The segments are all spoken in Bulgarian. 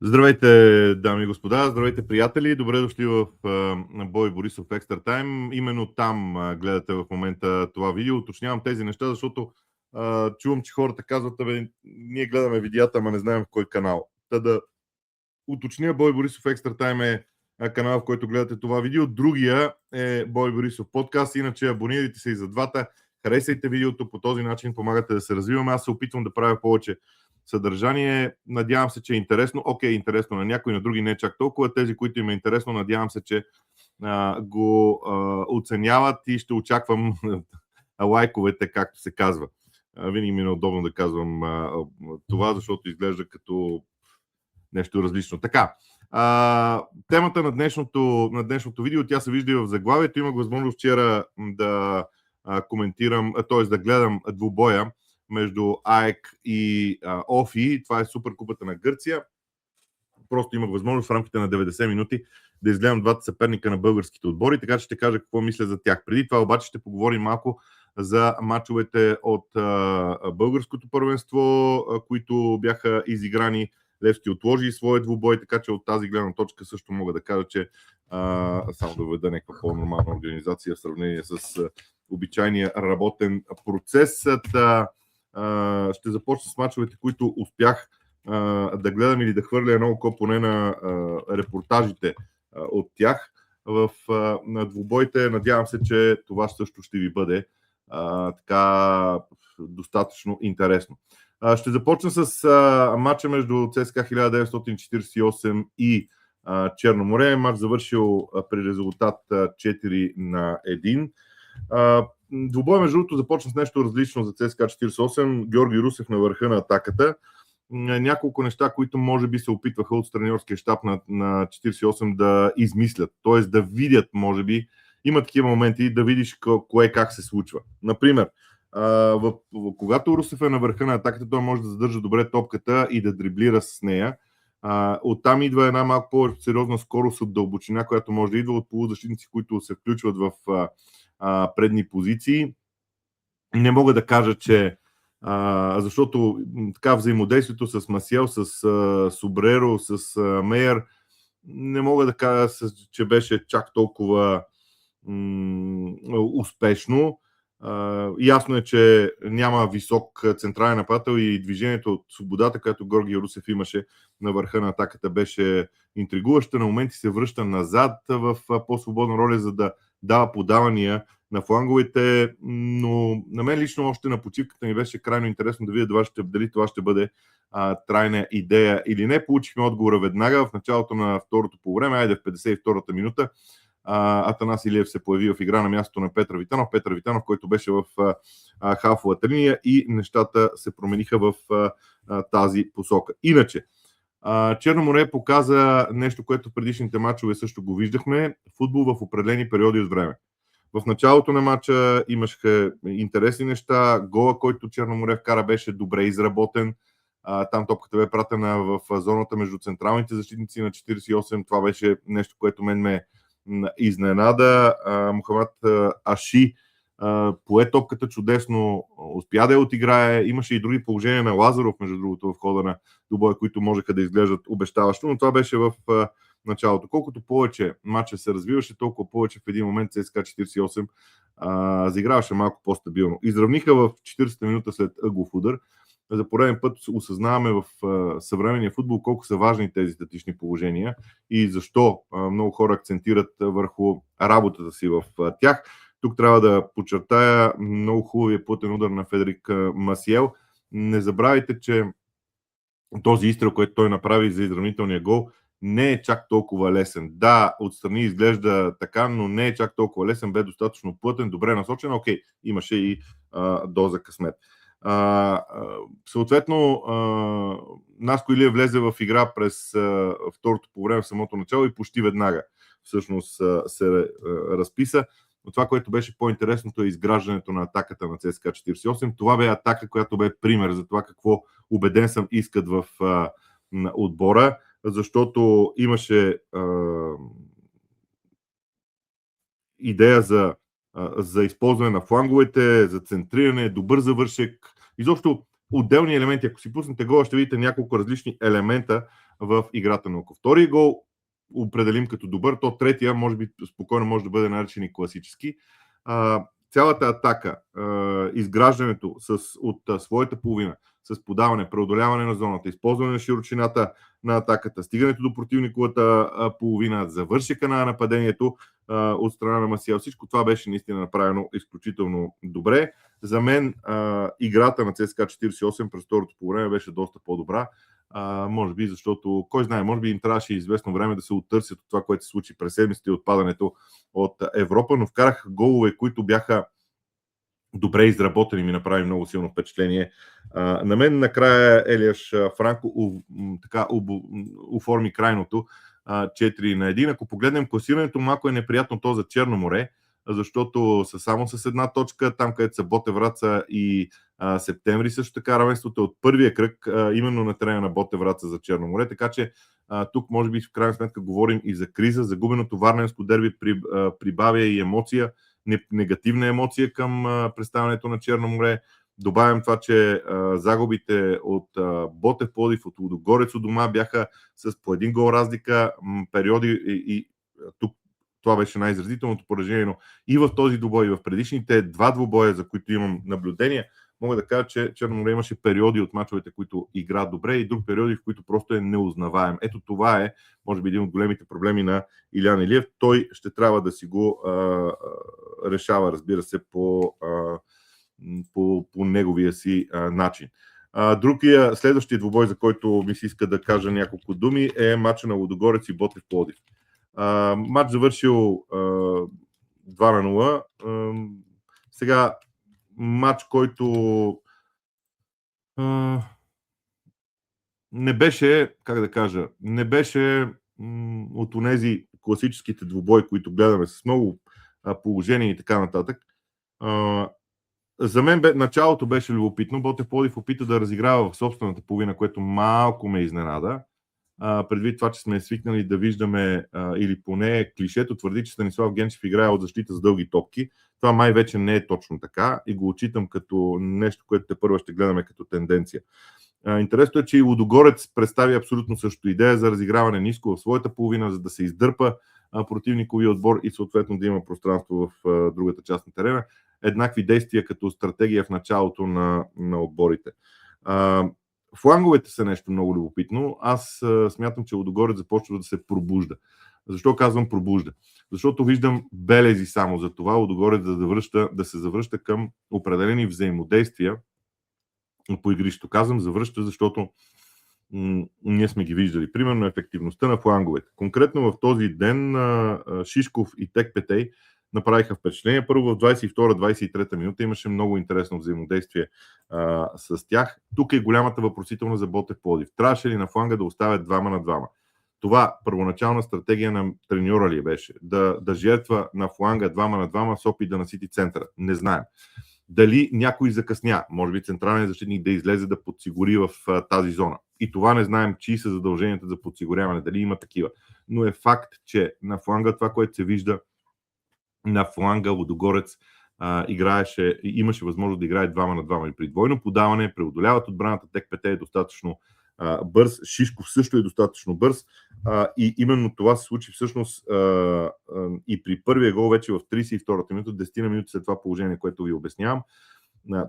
Здравейте, дами и господа, здравейте, приятели! Добре дошли в Бой Борисов Екстра Тайм. Именно там гледате в момента това видео. Уточнявам тези неща, защото чувам, че хората казват: ние гледаме видеята, ама не знаем в кой канал. Та да уточня, Бой Борисов Екстра Тайм е канал, в който гледате това видео. Другия е Бой Борисов подкаст. Иначе абонирайте се и за двата. Харесайте видеото, по този начин помагате да се развиваме. Аз се опитвам да правя повече съдържание. Надявам се, че е интересно. Окей, интересно на някои, на други не чак толкова. Тези, които им е интересно, надявам се, че го оценяват и ще очаквам лайковете, както се казва. Винаги ми е удобно да казвам това, защото изглежда като нещо различно. Така, темата на днешното видео, тя се вижда и в заглавието. Имах възможност вчера да коментирам, т.е. да гледам двубоя между АЕК и ОФИ. Това е Суперкупата на Гърция. Просто имах възможност в рамките на 90 минути да изгледам двата съперника на българските отбори, така че ще кажа какво мисля за тях. Преди това обаче ще поговорим малко за мачовете от българското първенство, които бяха изиграни. Левски отложи своя двубой, така че от тази гледна точка също мога да кажа, че само да введа някаква по-нормална организация в сравнение с обичайния работен процес. Ще започна с мачовете, които успях да гледам или да хвърля едно око поне на репортажите от тях. На двубоите надявам се, че това също ще ви бъде така достатъчно интересно. Ще започна с матча между ЦСКА 1948 и Черноморе. Матч завършил при резултат 4-1. Двубой, между другото, започна с нещо различно за ЦСКА 48. Георги Русев на върха на атаката. Няколко неща, които може би се опитваха от треньорския щаб на 48 да измислят, т.е. да видят, може би, има такива моменти, да видиш кое как се случва. Например, когато Русев е на върха на атаката, той може да задържа добре топката и да дриблира с нея. Оттам идва една малко по-сериозна скорост от дълбочина, която може да идва от полузащитници, които се включват в предни позиции. Не мога да кажа, че защото така взаимодействието с Масиел, с Субреро, с Мейер, не мога да кажа, че беше чак толкова успешно. Ясно е, че няма висок централен нападател и движението от свободата, което Георги Русев имаше на върха на атаката, беше интригуваща. На моменти се връща назад в по-свободна роля, за да дава подавания на фланговете, но на мен лично още на почивката ми беше крайно интересно да видя дали това ще бъде трайна идея или не. Получихме отговора веднага в началото на второто полувреме, в 52-та минута. Атанас Илиев се появи в игра на мястото на Петър Витанов, който беше в халфовата линия, и нещата се промениха в тази посока. Иначе, Черноморе показа нещо, което в предишните мачове също го виждахме. Футбол в определени периоди от време. В началото на матча имаше интересни неща. Гола, който Черноморе вкара, беше добре изработен. Там топката бе пратена в зоната между централните защитници на 48. Това беше нещо, което мен ме изненада. Мохамед Аши пое топката чудесно, успя да я отиграе. Имаше и други положения на Лазаров, между другото, в хода на двубоя, които можеха да изглеждат обещаващо, но това беше в началото. Колкото повече матча се развиваше, толкова повече в един момент ЦСКА 48 заиграваше малко по-стабилно. Изравниха в 40-та минута след ъглов удар. За пореден път осъзнаваме в съвременния футбол колко са важни тези статични положения и защо много хора акцентират върху работата си в тях. Тук трябва да подчертая много хубавия плътен удар на Федерик Масиел. Не забравяйте, че този изстрел, който той направи за изравнителния гол, не е чак толкова лесен. Да, отстрани изглежда така, но не е чак толкова лесен, бе достатъчно плътен, добре насочен. Окей, имаше и доза късмет. Съответно, Наско Илиев влезе в игра през второто по време в самото начало и почти веднага всъщност се разписа. Но това, което беше по-интересното, е изграждането на атаката на ЦСКА 48. Това бе атака, която бе пример за това какво, убеден съм, искат в отбора, защото имаше идея за използване на фланговете, за центриране, добър завършек. Изобщо отделни елементи. Ако си пуснете гола, ще видите няколко различни елемента в играта на Око. Втория гол определим като добър, то третия може би спокойно може да бъде наречен и класически. Цялата атака, изграждането от своята половина, с подаване, преодоляване на зоната, използване на широчината на атаката, стигането до противниковата половина, завършека на нападението от страна на Масиел. Всичко това беше наистина направено изключително добре. За мен играта на ЦСКА 48 през второто по време беше доста по-добра. Може би, защото, кой знае, може би им трябваше известно време да се оттърсят от това, което се случи през седмицата и отпадането от Европа, но вкараха голове, които бяха добре изработени, ми направи много силно впечатление. На мен накрая Елиаш Франко оформи крайното 4-1. Ако погледнем класирането, малко е неприятно то за Черно море, защото са само с една точка, там където са Ботев Враца и Септември, също така равенството от първия кръг, именно на терена на Ботев Враца за Черно море, така че тук може би в крайна сметка говорим и за криза. Загубеното варненско дерби прибавя и емоция, негативна емоция към представянето на Черно море. Добавям това, че загубите от Ботев Пловдив, от Лудогорец у дома бяха с по един гол разлика периоди и тук това беше най-изразителното поражение, но и в този двубой, и в предишните два двубоя, за които имам наблюдение, мога да кажа, че Черно море имаше периоди от мачовете, които играят добре, и друг периоди, в които просто е неузнаваем. Ето това е, може би, един от големите проблеми на Илян Илиев. Той ще трябва да си го решава, разбира се, по неговия си начин. Другия, следващия двубой, за който ми се иска да кажа няколко думи, е матча на Лудогорец и Ботев Пловдив. Матч завършил 2-0. Сега матч, който не беше, как да кажа, не беше от онези класическите двубои, които гледаме с много положения и така нататък. За мен началото беше любопитно. Ботев Пловдив опита да разиграва в собствената половина, което малко ме изненада. Предвид това, че сме свикнали да виждаме, или поне клишето твърди, че Станислав Генчев играе от защита с дълги топки. Това май вече не е точно така и го отчитам като нещо, което тепърва ще гледаме като тенденция. Интересно е, че и Лудогорец представи абсолютно също идея за разиграване ниско в своята половина, за да се издърпа противниковия отбор и съответно да има пространство в другата част на терена. Еднакви действия като стратегия в началото на отборите. Фланговете са нещо много любопитно. Аз смятам, че Лудогорец започва да се пробужда. Защо казвам пробужда? Защото виждам белези само за това Лудогорец да се завръща към определени взаимодействия по игрището. Казвам завръща, защото ние сме ги виждали. Примерно ефективността на фланговете. Конкретно в този ден Шишков и Текпетей направиха впечатление. Първо в 22-23 минута имаше много интересно взаимодействие с тях. Тук е голямата въпросителна за Ботев Пловдив. Трябваше ли на фланга да оставят 2 на 2? Това първоначална стратегия на треньора ли беше? Да жертва на фланга 2 на 2 с опит да насити центъра? Не знаем. Дали някой закъсня? Може би централният защитник да излезе да подсигури в тази зона. И това не знаем, чии са задълженията за подсигуряване, дали има такива. Но е факт, че на фланга това, което се вижда, на фланга Лудогорец имаше възможност да играе 2 на 2 и при двойно подаване, преодоляват отбраната, Текпете е достатъчно бърз, Шишков също е достатъчно бърз и именно това се случи всъщност и при първия гол вече в 32-та минута, 10 на минути след това положение, което ви обяснявам.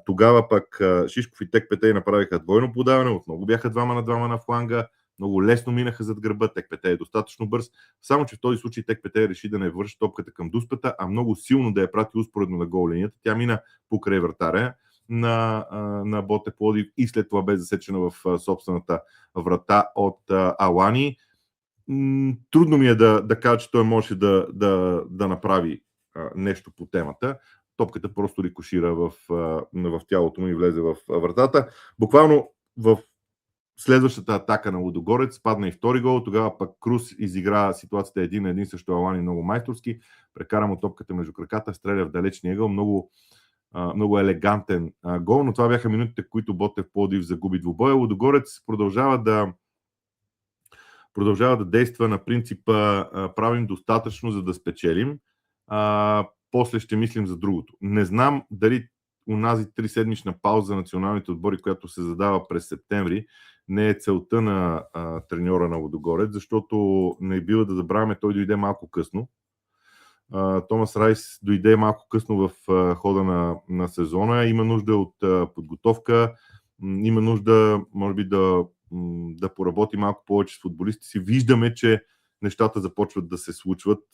Тогава пък Шишков и Текпете направиха двойно подаване, отново бяха 2 на 2 на фланга, много лесно минаха зад гърба, Текпете е достатъчно бърз, само че в този случай Текпете реши да не върши топката към дуспата, а много силно да я прати успоредно на гол линията. Тя мина покрай вратаря на Ботев Пловдив и след това бе засечена в собствената врата от Алани. Трудно ми е да кажа, че той може да направи нещо по темата. Топката просто рикошира в тялото му и влезе в вратата. Буквално в следващата атака на Лудогорец падна и втори гол, тогава пък Крус изигра ситуацията 1 на 1 срещу Алани много майсторски, прекара му топката между краката, стреля в далечния ъгъл, много елегантен гол, но това бяха минутите, в които Ботев Пловдив загуби двубоя. Лудогорец продължава да действа на принципа правим достатъчно, за да спечелим, после ще мислим за другото. Не знам дали унази 3-седмична пауза за националните отбори, която се задава през септември, не е целта на треньора на Лудогорец, защото не бива да забравяме, той дойде малко късно. Томас Райс дойде малко късно в хода на сезона, има нужда от подготовка, има нужда, може би, да поработи малко повече с футболисти си. Виждаме, че нещата започват да се случват,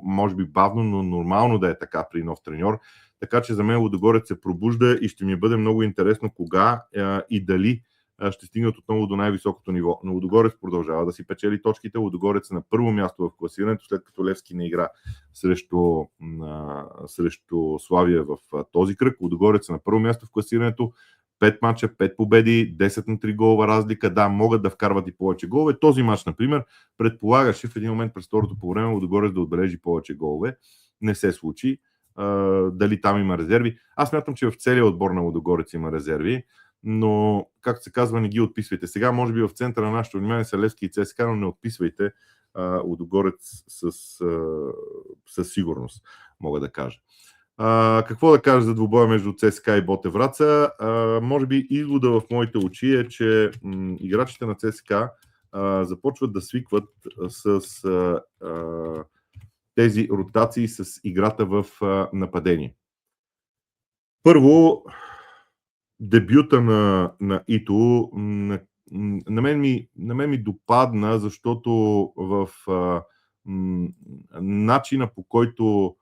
може би бавно, но нормално да е така при нов треньор. Така че за мен Лудогорец се пробужда и ще ми бъде много интересно кога и дали ще стигнат отново до най-високото ниво. Но Лудогорец продължава да си печели точките. Лудогорец е на първо място в класирането, след като Левски не игра срещу Славия в този кръг. Лудогорец е на първо място в класирането. 5 мача, 5 победи, 10 на 3 голова разлика. Да, могат да вкарват и повече голове. Този мач, например, предполагаше в един момент през второто по време Лудогорец да отбележи повече голове. Не се случи. Дали там има резерви? Аз смятам, че в целия отбор на Лудогорец има резерви, но, както се казва, не ги отписвайте. Сега, може би, в центъра на нашето внимание са Левски и ЦСКА, но не отписвайте Лудогорец със сигурност, мога да кажа. Какво да кажа за двубоя между ЦСКА и Ботев Враца? Може би извода в моите очи е, че играчите на ЦСКА започват да свикват с тези ротации с играта в нападение. Първо, дебюта на Ито на мен ми допадна, защото в начина, по който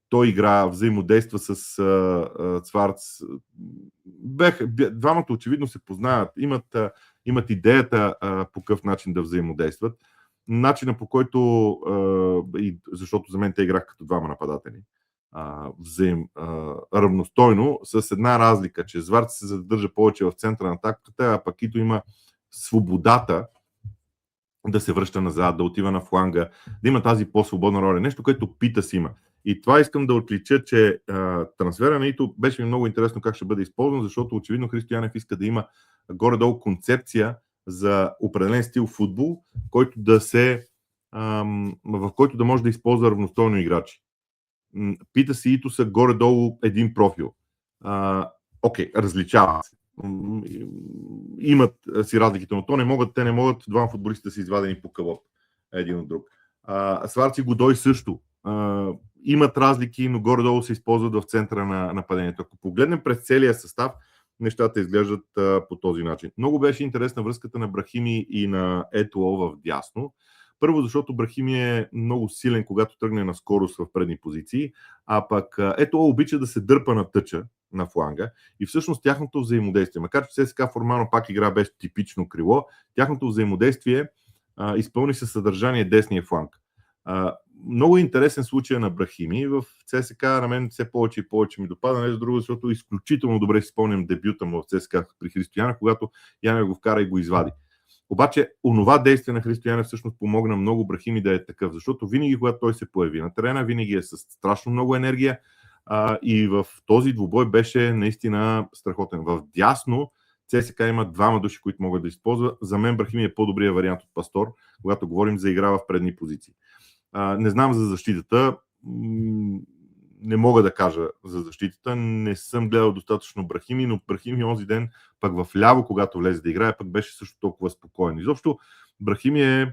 той игра, взаимодейства с Цварц. Двамата очевидно се познават, имат идеята по какъв начин да взаимодействат. Начина, по който, защото за мен те играха като двама нападатели, равностойно, с една разлика, че Зварц се задържа повече в центъра на атаката, а пък Ито има свободата да се връща назад, да отива на фланга, да има тази по-свободна роля. Нещо, което Питас има. И това искам да отлича, че трансфера на Ито беше ми много интересно как ще бъде използван, защото очевидно Христо Янев иска да има горе-долу концепция за определен стил футбол, който в който да може да използва равностойно играчи. Питас и Ито са горе-долу един профил. Различават се. Имат си разликите, но те не могат двама футболисти да са извадени по кълъп един от друг. Сварц и Годой също. Имат разлики, но горе-долу се използват в центъра на нападението. Ако погледнем през целия състав, нещата изглеждат по този начин. Много беше интересна връзката на Брахими и на Етуо в дясно. Първо, защото Брахими е много силен, когато тръгне на скорост в предни позиции, а пък Етуо обича да се дърпа на тъча на фланга и всъщност тяхното взаимодействие, макар че ЦСКА формално пак игра без типично крило, тяхното взаимодействие изпълни със съдържание десния фланг. Много интересен случай на Брахими. В ЦСКА на мен все повече и повече ми допада, не за друго, защото изключително добре си спомням дебюта му в ЦСКА при Христо Янев, когато Янев го вкара и го извади. Обаче, онова действие на Христо Янев всъщност помогна много Брахими да е такъв, защото винаги, когато той се появи на терена, винаги е с страшно много енергия и в този двубой беше наистина страхотен. В дясно ЦСКА има двама души, които могат да използва. За мен Брахими е по-добрият вариант от Пастор, когато говорим за игра в предни позиции. Не знам за защитата, не мога да кажа за защитата, не съм гледал достатъчно Брахими, но Брахими онзи ден пък в ляво, когато влезе да играе, пък беше също толкова спокоен. Изобщо Брахими е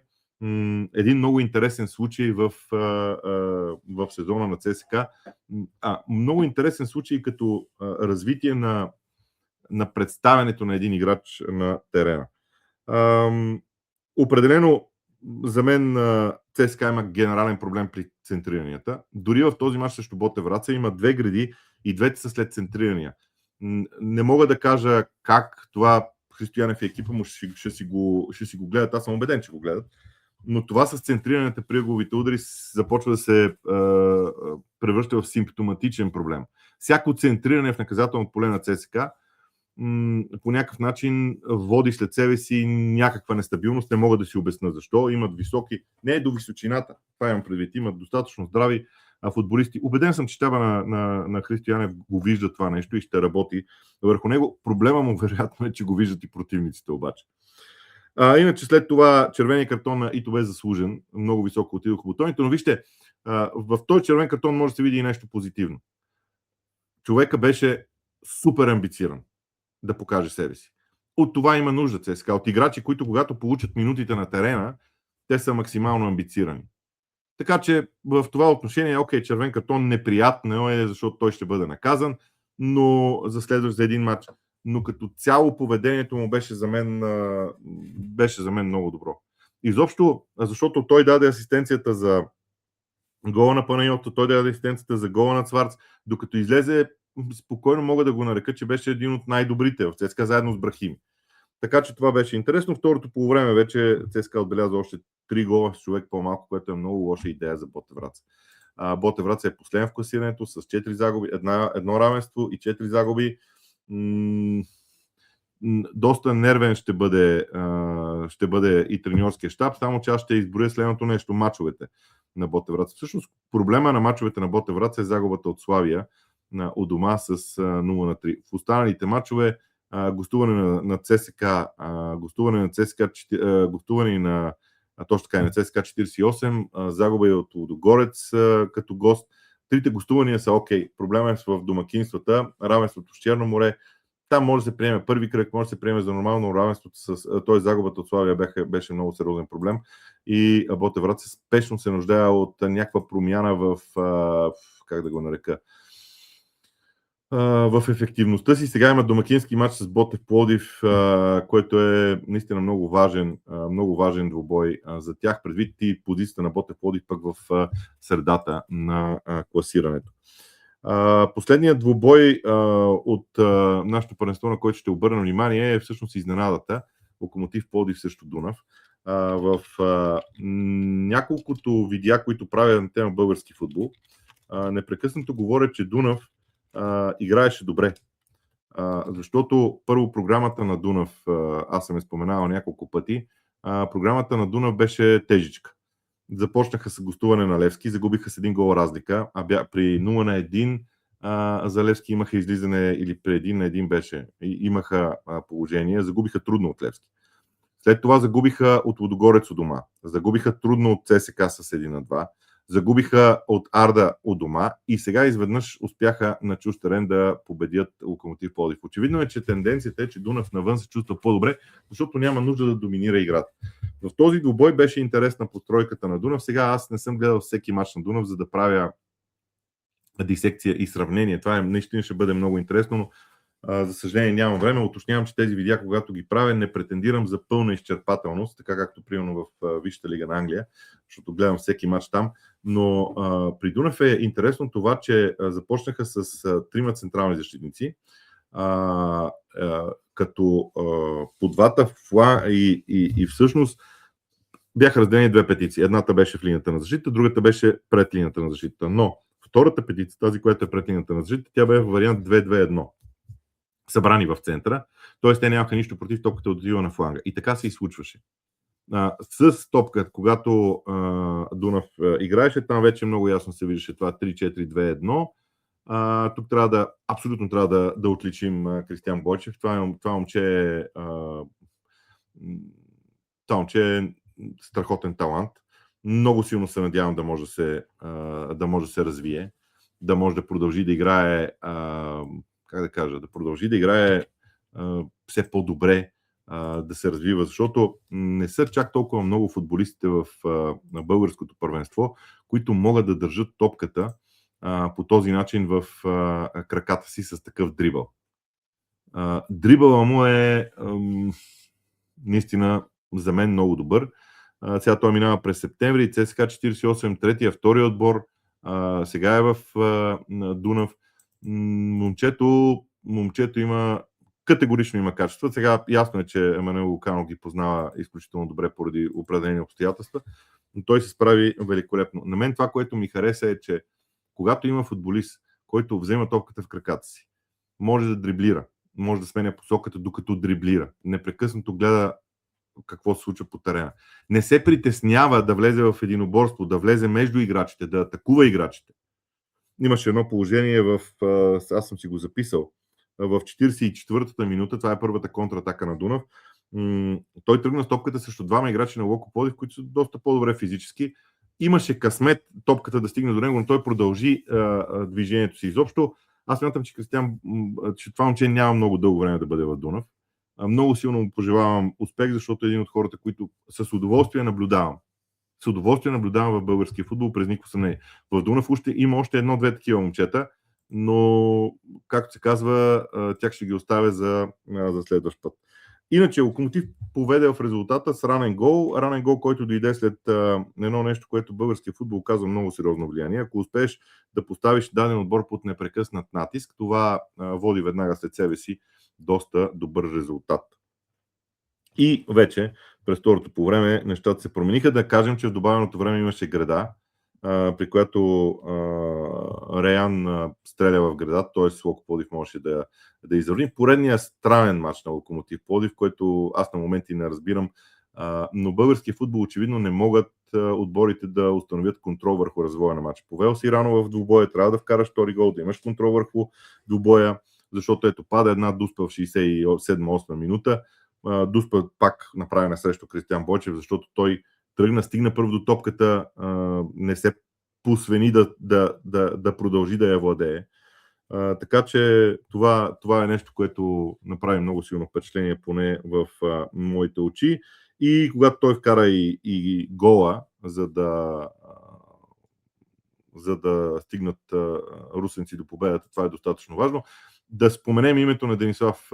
един много интересен случай в сезона на ЦСКА. Много интересен случай като развитие на представянето на един играч на терена. Определено за мен ЦСКА има генерален проблем при центриранията. Дори в този мач срещу Ботев Враца има две гради и двете са след центрирания. Не мога да кажа как това Христо Янев и екипа му ще си го гледат. Аз съм убеден, че го гледат. Но това с центрирането при ъгловите удари започва да се превръща в симптоматичен проблем. Всяко центриране в наказателното поле на ЦСКА по някакъв начин води след себе си някаква нестабилност. Не мога да си обясня защо. Имат високи, не е до височината, това имам предвид, имат достатъчно здрави футболисти. Убеден съм, че щаба на Христо Янев го вижда това нещо и ще работи върху него. Проблема му вероятно е, че го виждат и противниците обаче. Иначе след това червения картон на Ито бе заслужен. Много високо отидоха бутоните, но вижте, в този червен картон може да се види и нещо позитивно. човека беше супер амбициран да покаже себе си. От това има нужда ЦСКА. От играчи, които когато получат минутите на терена, те са максимално амбицирани. Така че в това отношение, окей, червен картон неприятно е, защото той ще бъде наказан, но за един матч. Но като цяло поведението му беше за мен много добро. Изобщо, защото той даде асистенцията за гола на Панайотов, той даде асистенцията за гола на Цварц, докато излезе, спокойно мога да го нарека, че беше един от най-добрите в ЦСКА, заедно с Брахими. Така че това беше интересно. Второто полувреме вече ЦСКА отбеляза още 3 гола с човек по-малко, което е много лоша идея за Ботев Враца. Ботев Враца е последен в класирането с 4 загуби, едно равенство и 4 загуби. Доста нервен ще бъде и треньорския щаб, само че аз ще изброя следното нещо: мачовете на Ботев Враца. Всъщност проблема на мачовете на Ботев Враца е загубата от Славия у дома с 0-3. В останалите мачове гостуване на ЦСКА, гостуване на точно така и на ЦСКА 48, загуба и от Лудогорец като гост. Трите гостувания са окей. Проблема е в домакинствата, равенството с Черно море. Там може да се приеме първи кръг, може да се приеме за нормално равенството т.е. загубата от Славия беше много сериозен проблем и Ботев Враца спешно се нуждае от някаква промяна в как да го нарека, в ефективността си. Сега има домакински матч с Ботев Пловдив, който е наистина много важен двубой за тях, предвид и позицията на Ботев Пловдив пък в средата на класирането. Последният двубой от нашото първенство, на който ще обърна внимание, е всъщност изненадата. Локомотив Пловдив срещу Дунав. В няколкото видеа, които правя на тема български футбол, непрекъснато говоря, че Дунав играеше добре. Защото първо програмата на Дунав, аз съм я споменавал няколко пъти, програмата на Дунав беше тежичка. Започнаха с гостуване на Левски, загубиха с 1 гол разлика, при 0-1 за Левски имаха излизане, или при 1-1 беше, имаха положение, загубиха трудно от Левски. След това загубиха от Лудогорец у дома, загубиха трудно от ЦСКА с 1-2, загубиха от Арда у дома и сега изведнъж успяха на чужд терен да победят Локомотив Пловдив. Очевидно е, че тенденцията е, че Дунав навън се чувства по-добре, защото няма нужда да доминира играта. В този двубой беше интересна постройката на Дунав. Сега аз не съм гледал всеки мач на Дунав, за да правя дисекция и сравнение. Това наистина ще бъде много интересно, но за съжаление нямам време. Уточнявам, че тези видеа, когато ги правя, не претендирам за пълна изчерпателност, така както примерно в Висшата лига на Англия, защото гледам всеки матч там. Но при Дунав е интересно това, че започнаха с 3 централни защитници, като по двата и всъщност бяха разделени 2 петиции. Едната беше в линията на защита, другата беше пред линията на защита. Но втората петиция, тази, която е пред линията на защита, тя бе в вариант 2-2-1. Събрани в центъра, т.е. те нямаха нищо против топката да отива на фланга. И така се и случваше. С топка, когато Дунав играеше, там вече много ясно се виждаше това 3-4-2-1. Тук абсолютно трябва да отличим Кристиан Бойчев. Това момче е страхотен талант. Много силно се надявам да може да се развие, да може да продължи да играе все по-добре, да се развива, защото не са чак толкова много футболистите на българското първенство, които могат да държат топката по този начин в краката си с такъв дрибъл. Дрибъла му е наистина за мен много добър. Сега той минава през септември, ЦСКА 48, третия, втория отбор, сега е в Дунав. Момчето категорично има качества. Сега ясно е, че Емануел Луканов ги познава изключително добре поради определени обстоятелства, но той се справи великолепно. На мен това, което ми хареса е, че когато има футболист, който взема топката в краката си, може да дриблира, може да сменя посоката докато дриблира, непрекъснато гледа какво се случва по терена. Не се притеснява да влезе в единоборство, да влезе между играчите, да атакува играчите. Имаше едно положение аз съм си го записал, в 44-та минута, това е първата контратака на Дунав. Той тръгна с топката срещу 2 играчи на Локо Пловдив, които са доста по-добре физически. Имаше късмет топката да стигне до него, но той продължи движението си. Изобщо Аз смятам, че това момче няма много дълго време да бъде в Дунав. Много силно му пожелавам успех, защото е един от хората, които с удоволствие наблюдавам. С удоволствие наблюдавам в българския футбол през никакво съмнение. В Дунав има още едно-две такива момчета, но, както се казва, тях ще ги оставя за следващ път. Иначе Локомотив поведе в резултата с ранен гол, който дойде след едно нещо, което българския футбол казва много сериозно влияние. Ако успееш да поставиш даден отбор под непрекъснат натиск, това води веднага след себе си доста добър резултат. И вече през второто по време нещата се промениха. Да кажем, че в добавеното време имаше града, при която Реян стреля в града, т.е. Локо Пловдив можеше да изравни. Поредният странен матч на Локомотив Пловдив, който аз на моменти не разбирам, но българския футбол очевидно не могат отборите да установят контрол върху развоя на матча. Повел си рано в двубоя, трябва да вкараш втори гол, да имаш контрол върху двубоя, защото ето пада една дуспа в 67-8 минута. Дуспа пак направи срещу Кристиан Бойчев, защото той стигна първо до топката, не се посвени да продължи да я владее. Така че това е нещо, което направи много силно впечатление, поне в моите очи. И когато той вкара и гола, за да стигнат русенци до победата, това е достатъчно важно. Да споменем името на Денислав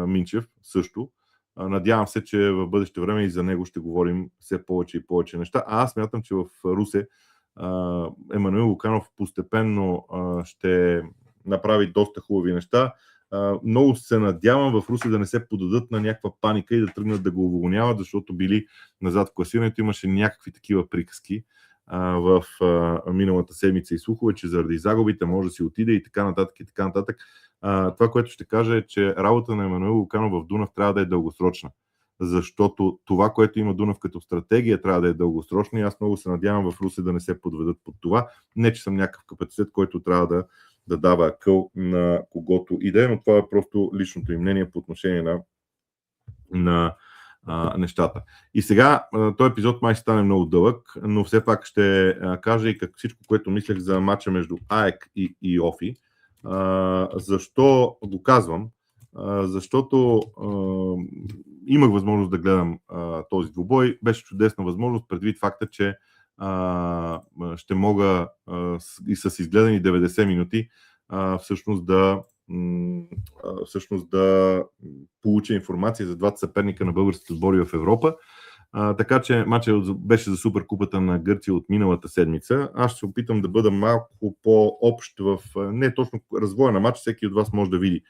Минчев също. Надявам се, че в бъдеще време и за него ще говорим все повече и повече неща. А аз смятам, че в Русе Емануил Луканов постепенно ще направи доста хубави неща. Много се надявам в Русе да не се подадат на някаква паника и да тръгнат да го уволняват, защото били назад в класирането. Имаше някакви такива приказки в миналата седмица и слухове, че заради загубите може да си отиде и така нататък и така нататък. Това, което ще кажа е, че работа на Емануил Луканов в Дунав трябва да е дългосрочна. Защото това, което има Дунав като стратегия, трябва да е дългосрочно и аз много се надявам в Русе да не се подведат под това. Не, че съм някакъв капацитет, който трябва да дава акъл на когото иде, но това е просто личното им мнение по отношение на нещата. И сега този епизод май ще стане много дълъг, но все пак ще кажа и всичко, което мислех за матча между АЕК и Офи. Защо го казвам? Защото имах възможност да гледам този двубой. Беше чудесна възможност, предвид факта, че ще мога и с изгледани 90 минути всъщност да получа информация за двата съперника на българските отбори в Европа. Така че матчът беше за Суперкупата на Гърция от миналата седмица. Аз ще се опитам да бъда малко по-общ в не точно развоя на матч. Всеки от вас може да види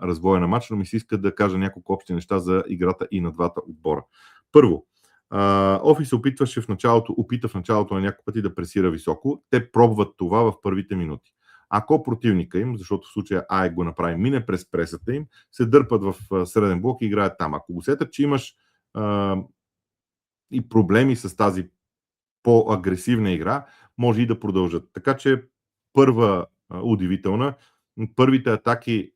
развоя на матч, но ми се иска да кажа няколко общи неща за играта и на двата отбора. Първо, Офи се опита в началото на няколко пъти да пресира високо. Те пробват това в първите минути. Ако противника им, защото в случая АЕК го направи, мине през пресата им, се дърпат в среден блок и играят там. Ако го сетят, че имаш и проблеми с тази по-агресивна игра, може и да продължат. Така че първа удивителна, първите атаки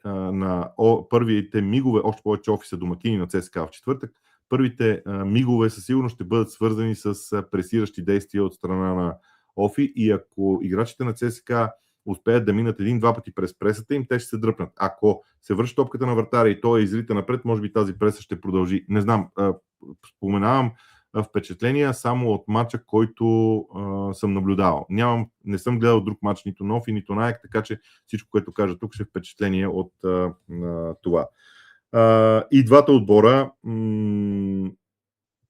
първите мигове, още повече Офи са домакини на ЦСКА в четвъртък, първите мигове със сигурност ще бъдат свързани с пресиращи действия от страна на Офи и ако играчите на ЦСКА успеят да минат един-два пъти през пресата им, те ще се дръпнат. Ако се върши топката на вратаря и той изрита напред, може би тази преса ще продължи. Не знам, споменавам впечатления само от матча, който съм наблюдавал. Не съм гледал друг матч нито на Офи, нито на АЕК, така че всичко, което кажа тук, ще е впечатление от това. И двата отбора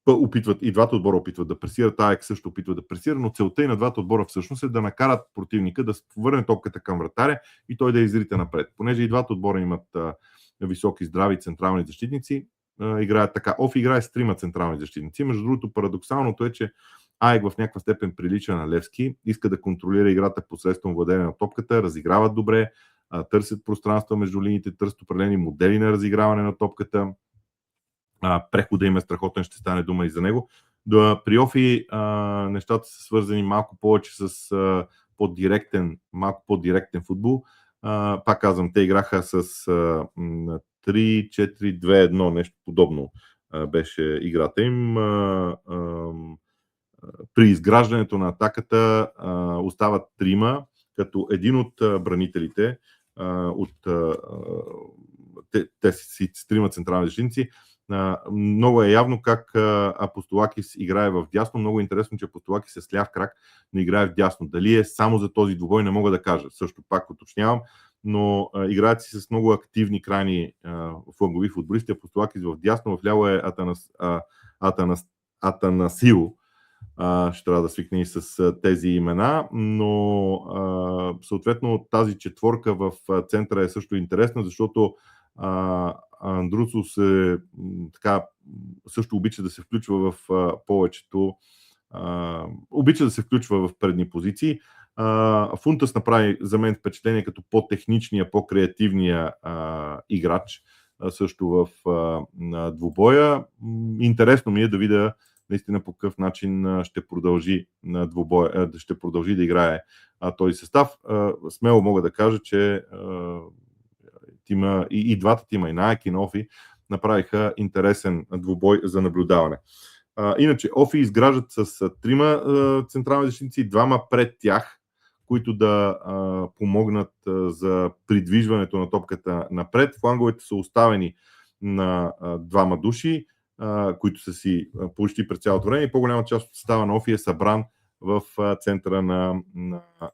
опитват да пресират, АЕК също опитва да пресира, но целта и на двата отбора всъщност е да накарат противника да върне топката към вратаря и той да изрита напред. Понеже и двата отбора имат високи, здрави централни защитници, играят така. Офи играе с трима централни защитници. Между другото, парадоксалното е, че АЕК в някаква степен прилича на Левски, иска да контролира играта посредством владение на топката, разиграват добре, търсят пространства между линиите, търсят определени модели на разиграване на топката. Прехода им е страхотен, ще стане дума и за него. При Офи нещата са свързани малко повече с малко по-директен футбол. Пак казвам, те играха с 3-4-2-1, нещо подобно беше играта им. При изграждането на атаката остават трима, като един от бранителите от те си трима централни защитници. Много е явно как Апостолакис играе в дясно. Много е интересно, че Апостолакис е с ляв крак, но играе в дясно. Дали е само за този двубой, не мога да кажа. Също пак уточнявам, но играят си с много активни крайни флангови футболисти. Апостолакис в дясно, в ляво е Атанасио. Ще трябва да свикне и с тези имена, но съответно тази четворка в центъра е също интересна, защото Андрусос също обича да се включва в повечето, обича да се включва в предни позиции. Фунтас направи за мен впечатление като по-техничния, по-креативния играч също в двубоя. Интересно ми е да видя наистина по какъв начин ще продължи на двубоя, ще продължи да играе този състав. Смело мога да кажа, че тима, и двата тима, и Наек и на Офи, направиха интересен двубой за наблюдаване. Иначе Офи изграждат с трима централни защитници, двама пред тях, които да помогнат за придвижването на топката напред. Фланговете са оставени на двама души, които са си почти през цялото време, и по-голяма част от състава на Офи е събран в центъра на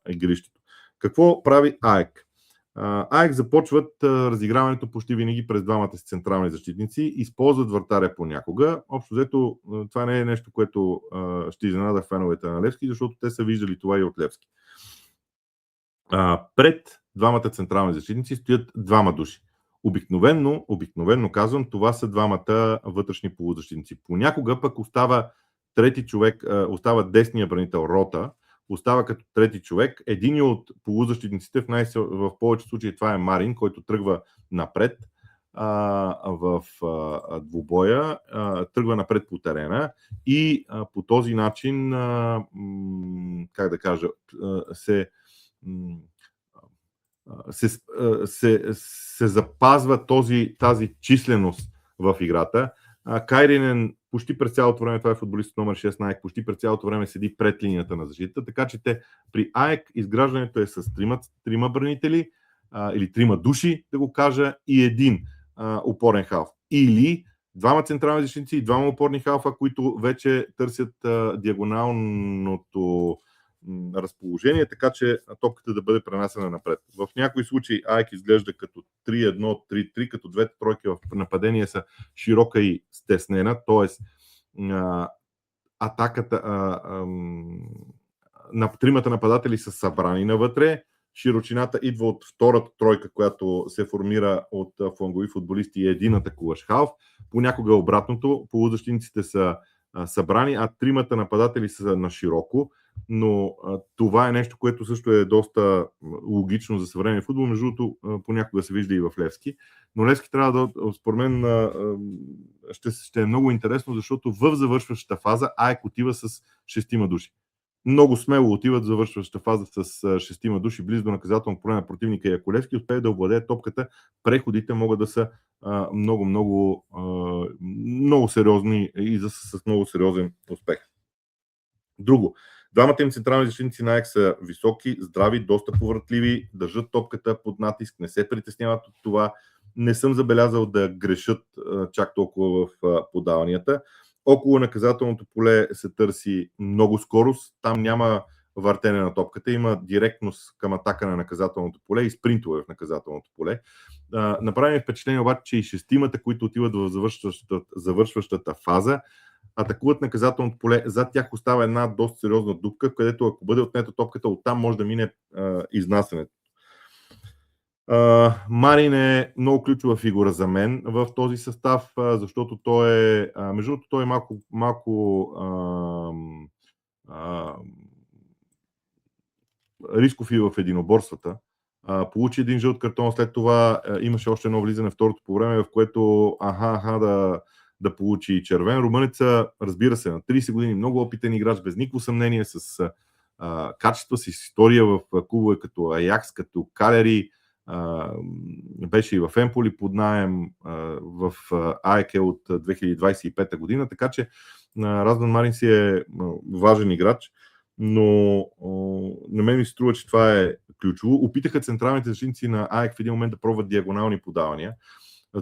игрището. Какво прави АЕК? АЕК започват разиграването почти винаги през двамата си централни защитници, използват вратаря понякога. Общо взето това не е нещо, което ще изненада феновете на Левски, защото те са виждали това и от Левски. Пред двамата централни защитници стоят двама души. Обикновено казвам, това са двамата вътрешни полузащитници. Понякога пък остава трети човек, остава десния бранител Рота, остава като трети човек. Един от полузащитниците, в повече случаи това е Марин, който тръгва напред в двубоя, тръгва напред по терена и по този начин, как да кажа, се запазва тази численост в играта. Кайринен почти през цялото време, това е футболист номер 6 на АЕК, почти през цялото време седи пред линията на защита, така че при АЕК изграждането е с трима бранители или трима души, да го кажа, и един опорен халф. Или двама централни защитници и двама опорни халфа, които вече търсят диагоналното разположение, така че топката да бъде пренасена напред. В някои случаи АЕК изглежда като 3-1, 3-3, като двете тройки в нападение са широка и стеснена, т.е. атаката на тримата нападатели са събрани навътре, широчината идва от втората тройка, която се формира от флангови футболисти и един атакуващ халф. Понякога обратното, полузащитниците са събрани, а тримата нападатели са на широко, но това е нещо, което също е доста логично за съвременния футбол. Между другото, понякога се вижда и в Левски. Но Левски трябва да, според мен, ще е много интересно, защото в завършващата фаза АЕК отива с 6 души. Много смело отиват в завършващата фаза с 6 души близо до наказателно поле на противника, и ако Левски успее да овладее топката, преходите могат да са много сериозни и с много сериозен успех. Друго. Двамата им централни защитници на АЕК са високи, здрави, доста повратливи, държат топката под натиск, не се притесняват от това. Не съм забелязал да грешат чак толкова в подаванията. Около наказателното поле се търси много скорост. Там няма въртене на топката, има директност към атака на наказателното поле и спринтове в наказателното поле. Направи ми впечатление обаче, че и шестимата, които отиват в завършващата фаза, атакуват наказателното поле. Зад тях остава една доста сериозна дупка, където ако бъде отнета топката, оттам може да мине изнасянето. Марин е много ключова фигура за мен в този състав, защото той е, между другото, той е малко рисков и в единоборствата. Получи един жълт картон, след това имаше още едно влизане второто по време, в което да получи червен. Румънеца, разбира се, на 30 години, много опитен играч, без никакво съмнение, с качества си, с история в клубове като Аякс, като Калери, беше и в Емполи под наем, в АЕК от 2025 година, така че Раздан Марин си е важен играч, но на мен ми се струва, че това е ключово. Опитаха централните защитници на АЕК в един момент да пробват диагонални подавания,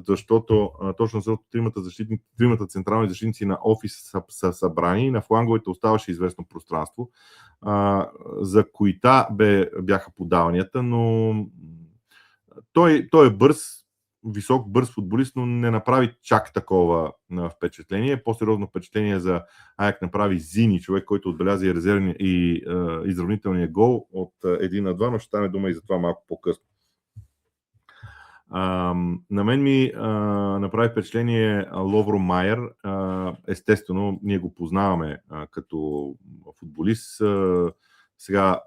защото точно защото тримата централни защитници на Офис са събрани и на фланговете оставаше известно пространство. За Коита бяха подаванията, но той е висок, бърз футболист, но не направи чак такова впечатление. По-сериозно впечатление за АЕК направи Зини, човек, който отбеляза и резервния и изравнителния гол от 1-2, но ще стане дума и за това малко по-късно. На мен ми направи впечатление Ловро Майер. Естествено, ние го познаваме като футболист. Сега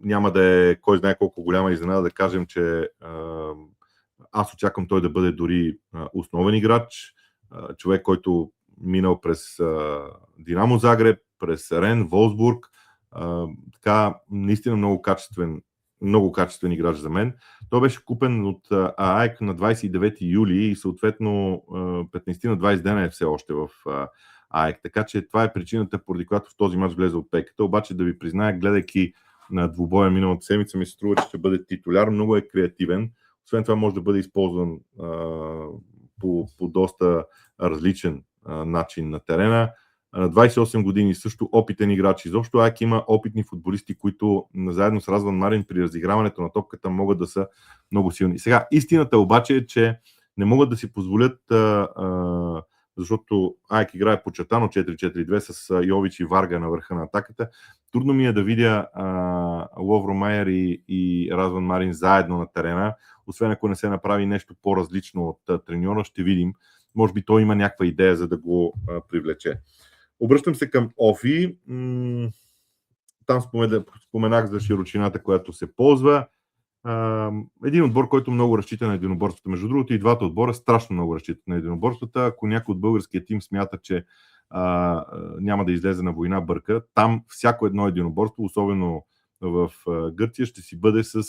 няма да е кой знае колко голяма изненада да кажем, че аз очаквам той да бъде дори основен играч. Човек, който минал през Динамо Загреб, през Рен, Волсбург. Така, наистина много качествен играч за мен. Той беше купен от АЕК на 29 юли и съответно 15 на 20 дена е все още в АЕК. Така че това е причината, поради която в този мач влезе от пейката. Обаче да ви призная, гледайки на двубоя миналата седмица, ми се струва, че ще бъде титуляр. Много е креативен. Освен това може да бъде използван по доста различен начин на терена. На 28 години също опитен играч. Изобщо АЕК има опитни футболисти, които заедно с Разван Марин при разиграването на топката могат да са много силни. Сега, истината обаче е, че не могат да си позволят, защото АЕК играе подчертано 4-4-2 с Йович и Варга на върха на атаката. Трудно ми е да видя Ловро Майер и Разван Марин заедно на терена, освен ако не се направи нещо по-различно от треньора, ще видим. Може би той има някаква идея, за да го привлече. Обръщам се към Офи. Там споменах за широчината, която се ползва. Един отбор, който много разчита на единоборствата. Между другото, и двата отбора страшно много разчитат на единоборствата. Ако някой от българския тим смята, че няма да излезе на война, бърка, там всяко едно единоборство, особено в Гърция, ще си бъде с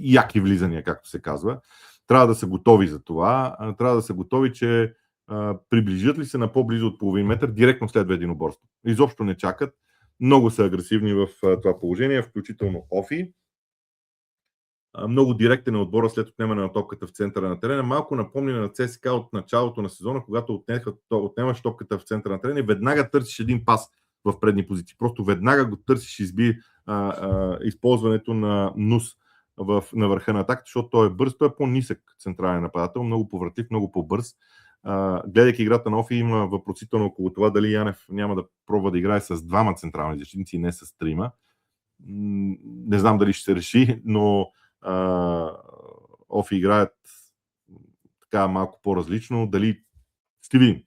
яки влизания, както се казва. Трябва да са готови за това. Трябва да са готови, че приближат ли се на по-близо от половин метър, директно следва единоборство. Изобщо не чакат. Много са агресивни в това положение, включително Офи. Много директен е отбора след отнемане на топката в центъра на терена. Малко напомня на ЦСКА от началото на сезона, когато отнемаш топката в центъра на терена и веднага търсиш един пас в предни позиции. Просто веднага го търсиш, използването на Нус на върха на атаката, защото той е бърз, той е по-нисък централен нападател, много повратлив, много по-бърз. Гледайки играта на Офи, има въпросително около това дали Янев няма да пробва да играе с двама централни защитници, не с трима. Не знам дали ще се реши, но Офи играят така малко по-различно. Дали ще видим.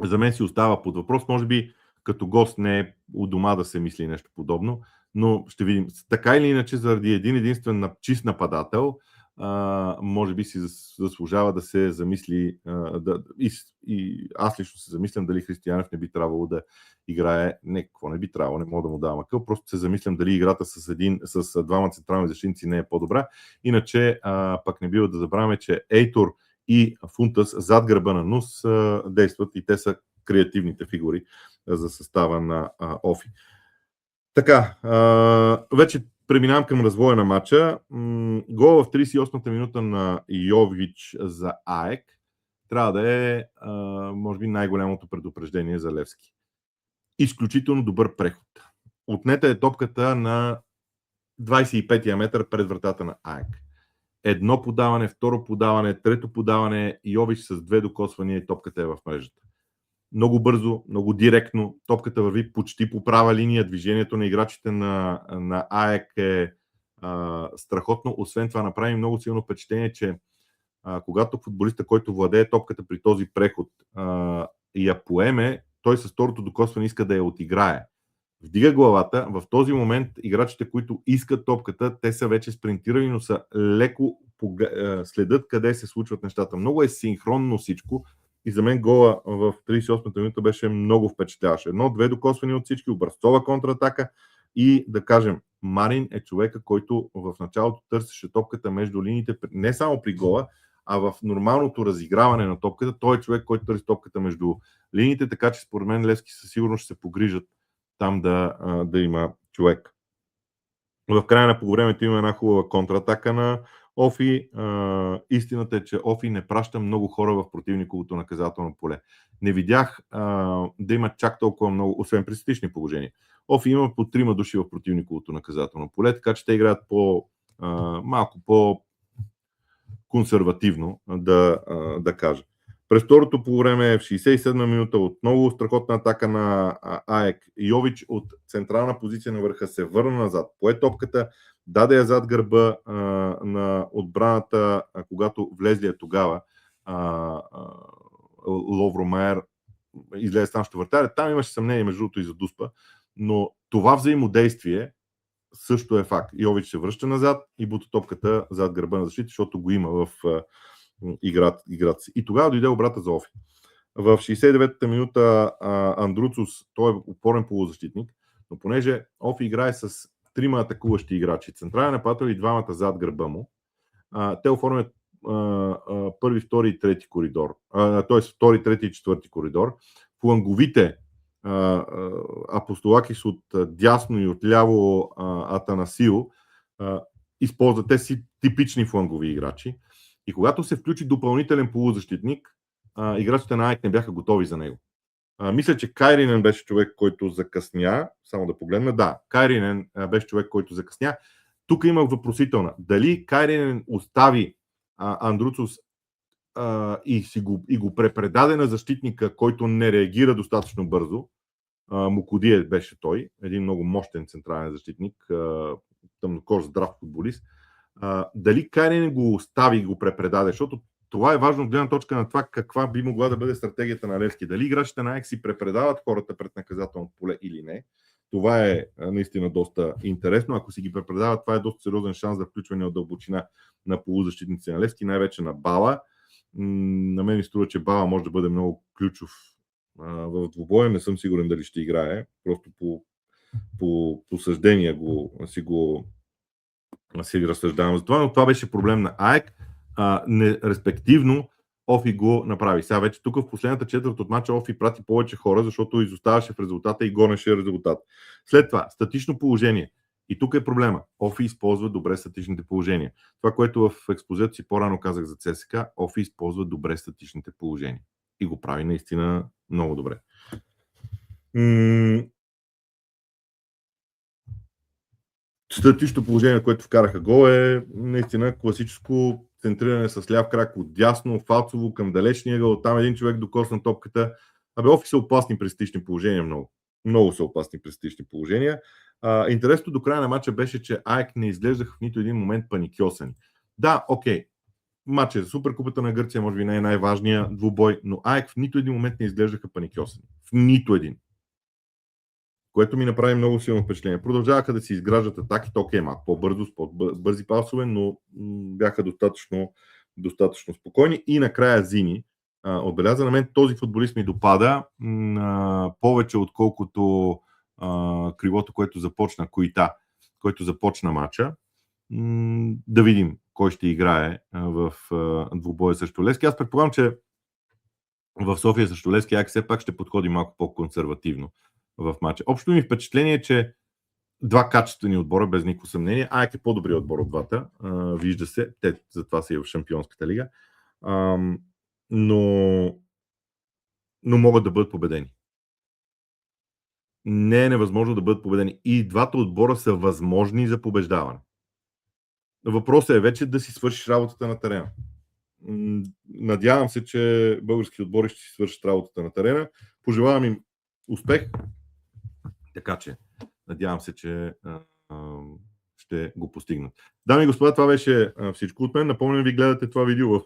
За мен си остава под въпрос. Може би като гост не е у дома да се мисли нещо подобно, но ще видим. Така или иначе, заради един единствен чист нападател, може би си заслужава да се замисли и аз лично се замислям дали Християнов не би трябвало да играе, какво не би трябвало, не мога да му давам акъл, просто се замислям дали играта с двама централни защитници не е по-добра. Иначе пък не бива да забравяме, че Ейтор и Фунтас зад гърба на Нус действат и те са креативните фигури за състава на Офи. Така, вече преминавам към развоя на матча. Гол в 38-та минута на Йович за АЕК трябва да е, може би, най-голямото предупреждение за Левски. Изключително добър преход. Отнета е топката на 25-я метър пред вратата на АЕК. Едно подаване, второ подаване, трето подаване, Йович с две докосвания и топката е в мрежата. Много бързо, много директно. Топката върви почти по права линия. Движението на играчите на АЕК е страхотно. Освен това, направи много силно впечатление, че когато футболиста, който владее топката при този преход, я поеме, той с второто докосване иска да я отиграе. Вдига главата. В този момент играчите, които искат топката, те са вече спринтирали, но са леко следят къде се случват нещата. Много е синхронно всичко. И за мен гола в 38-та минута беше много впечатляващ. Едно-две докосвания от всички, образцова контратака и да кажем, Марин е човека, който в началото търсеше топката между линиите, не само при гола, а в нормалното разиграване на топката. Той е човек, който търси топката между линиите, така че според мен Левски със сигурност ще се погрижат там да има човек. В края на полувремето има една хубава контратака на Офи. Истината е, че Офи не праща много хора в противниковото наказателно поле. Не видях да има чак толкова много, освен при статични положения. Офи има по 3 души в противниковото наказателно поле, така че те играят малко по-консервативно, да кажа. През второто полувреме в 67-та минута отново страхотна атака на АЕК. Йович от централна позиция на върха се върна назад, пое топката, даде я зад гърба на отбраната, когато влезли тогава Ловро Майер излезе станщо вратаря. Там имаше съмнение между другото и за Дуспа, но това взаимодействие също е факт. Йович се връща назад и бута топката зад гърба на защита, защото го има в играта си. И тогава дойде обрата за Офи. В 69-та минута Андруцус, той е опорен полузащитник, но понеже Офи играе с 3 атакуващи играчи, централен нападател и 2 зад гърба му, те оформят първи, втори и трети коридор, т.е. втори, трети и четвърти коридор. Фланговите Апостолакис от дясно и от ляво Атанасио използват тези типични флангови играчи. И когато се включи допълнителен полузащитник, играчите на АЕК не бяха готови за него. Мисля, че Кайринен беше човек, който закъсня. Само да погледна. Да, Кайринен беше човек, който закъсня. Тук имах въпросителна. Дали Кайринен остави Андруцус и го препредаде на защитника, който не реагира достатъчно бързо. Мукодие беше той, един много мощен централен защитник, тъмнокож, здрав футболист. Дали Кайринен го остави и го препредаде, защото това е важно от гледна точка на това каква би могла да бъде стратегията на Левски. Дали играчите на АЕК си препредават хората пред наказателното поле или не. Това е наистина доста интересно. Ако си ги препредават, това е доста сериозен шанс за включване от дълбочина на полузащитници на Левски, най-вече на Бала. На мен ми струва, че Бала може да бъде много ключов в двубоя. Не съм сигурен дали ще играе. Просто по съждение си разсъждавам за това, но това беше проблем на АЕК. Респективно Офи го направи. Сега вече тук в последната четвърт от мача Офи прати повече хора, защото изоставаше в резултата и гонеше резултат. След това, статично положение. И тук е проблема. Офи използва добре статичните положения. Това, което в експозицията си по-рано казах за ЦСКА, Офи използва добре статичните положения. И го прави наистина много добре. Статично положение, което вкараха гол, е наистина класическо центриране с ляв крак от дясно, фалцово към далечния ъгъл, там един човек докосна топката. Офи са опасни при статични положения много. Много са опасни при статични положения. Интересното до края на матча беше, че АЕК не изглеждаха в нито един момент паникьосани. Да, окей. Матчът за Суперкупата на Гърция може би не е най-важният двубой, но АЕК в нито един момент не изглеждаха паникьосани. В нито един. Което ми направи много силно впечатление. Продължаваха да си изграждат атаки, окей, малко по-бързо, с по-бързи пасове, но бяха достатъчно спокойни. И накрая Зини отбеляза. На мен този футболист ми допада повече, отколкото кривото, което започна Коита, който започна матча. Да видим кой ще играе в двубоя срещу Левски. Аз предполагам, че в София срещу Левски АЕК все пак ще подходи малко по-консервативно в матча. Общо ми впечатление е, че два качествени отбора, без никакво съмнение. АЕК е по-добрият отбор от двата. Вижда се. Те затова са и в Шампионската лига. Но могат да бъдат победени. Не е невъзможно да бъдат победени. И двата отбора са възможни за побеждаване. Въпросът е вече да си свършиш работата на терена. Надявам се, че български отбори ще си свършат работата на терена. Пожелавам им успех. Така че, надявам се, че ще го постигнат. Дами и господа, това беше всичко от мен. Напомням ви, гледате това видео в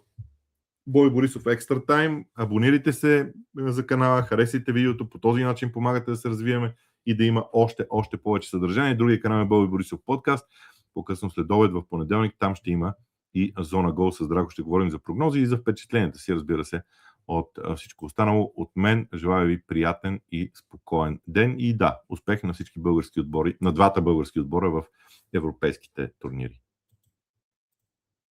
Бой Борисов Extra Time. Абонирайте се за канала, харесайте видеото, по този начин помагате да се развиваме и да има още повече съдържание. Другия канал е Бой Борисов подкаст. По-късно след обед в понеделник там ще има и Зона Гол. С Драго ще говорим за прогнози и за впечатленията си, разбира се, от всичко останало. От мен желая ви приятен и спокоен ден и да, успех на всички български отбори, на двата български отбора в европейските турнири.